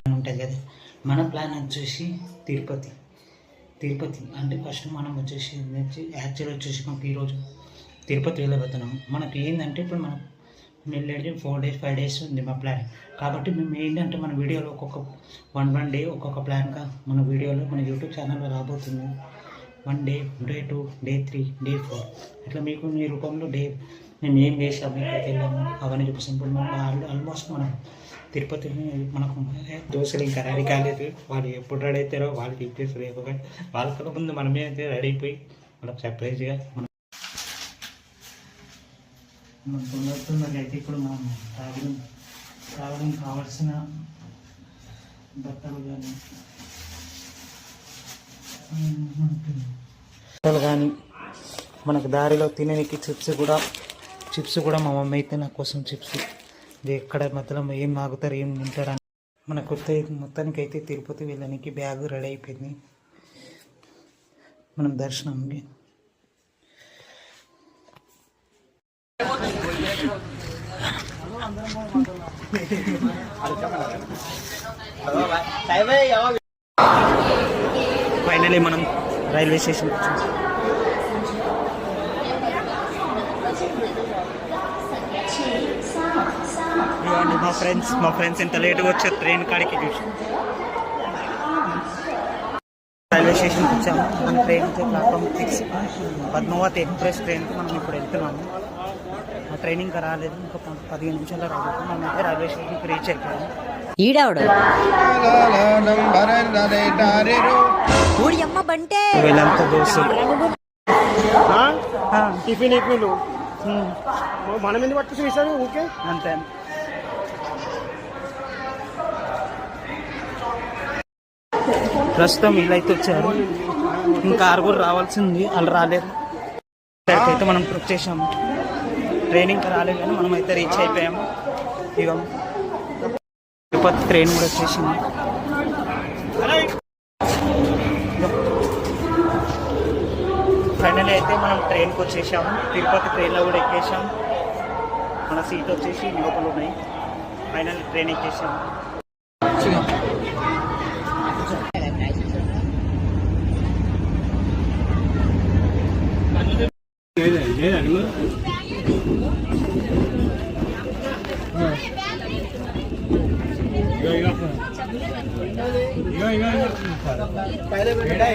ఉంటుంది కదా. మన ప్లాన్ వచ్చేసి తిరుపతి అంటే ఫస్ట్ మనం వచ్చేసి యాక్చువల్ వచ్చేసి మాకు ఈరోజు తిరుపతి వెళ్ళబోతున్నాం. మనకి ఏంటంటే ఇప్పుడు మనం వెళ్ళేది 4 days 5 days ఉంది మా ప్లాన్. కాబట్టి మేము ఏంటంటే మన వీడియోలో ఒక్కొక్క వన్ డే ఒక్కొక్క ప్లాన్గా మన వీడియోలో మన యూట్యూబ్ ఛానల్లో రాబోతుంది. 1 day, day 2, day 3, day 4 ఇట్లా మీకు మీ రూపంలో మేము ఏం చేసాము, ఇక్కడికి వెళ్ళాము అవన్నీ చూపిస్తాం. ఇప్పుడు మనం ఆల్మోస్ట్ మనం తిరుపతిని మనకు దోశలు ఇంకా రెడీ కాలేదు. వాళ్ళు ఎప్పుడు రెడీ అవుతారో వాళ్ళు చెప్పేస్తారు. రేపు వాళ్ళకన్నా ముందు మనమే అయితే రెడీ అయిపోయి వాళ్ళకి సర్ప్రైజ్గా మనం తొందరగా అయితే ఇప్పుడు మనం ట్రావెలింగ్ కావాల్సిన బట్టలు కానీ మనకు దారిలో తినడానికి చిప్స్ కూడా మా మమ్మీ అయితే నా కోసం చిప్స్ ఇది ఎక్కడ మధ్యలో ఏం ఆగుతారు ఏం తింటారని మనకు మొత్తానికైతే తిరుపతి వెళ్ళడానికి బ్యాగ్ రెడీ అయిపోయింది. మనం దర్శనంకి ఫైనలీ మనం రైల్వే స్టేషన్ వచ్చాం. మా ఫ్రెండ్స్ ఇంత లేట్గా వచ్చారు ట్రైన్ కాడికి చూసి. రైల్వే స్టేషన్కి వచ్చాము. మన ట్రైన్ ప్లాట్ఫామ్ 6 పద్మావతి ఎక్స్ప్రెస్ ట్రైన్కి మనం ఇప్పుడు వెళ్తున్నాము. మా ట్రైన్ ఇంకా రాలేదు, ఇంకా 15 నిమిషాల్లో రాబోతుంది. మనం అయితే రైల్వే స్టేషన్కి రీచ్ అయిపోయాము. వీళ్ళంతా దోస్తులు టిఫిన్ మనం ఎందుకు పట్టు చూసాను ఓకే అంతే. ప్రస్తుతం వీళ్ళైతే వచ్చారు, ఇంకా 6 రావాల్సింది, వాళ్ళు రాలేదు. అయితే మనం ట్రిప్ చేసాము. ట్రైన్ ఇంకా రాలేదు కానీ మనం అయితే రీచ్ అయిపోయాము. ఇక తిరుపతి ట్రైన్ కూడా వచ్చేసింది. ఫైనల్లీ అయితే మనం ట్రైన్కి వచ్చేసాము. తిరుపతి ట్రైన్లో కూడా ఎక్కేసాము. మన సీట్ వచ్చేసి లోపల ఉన్నాయి. ఫైనల్లీ ట్రైన్ ఎక్కేసాము. पहले बेटा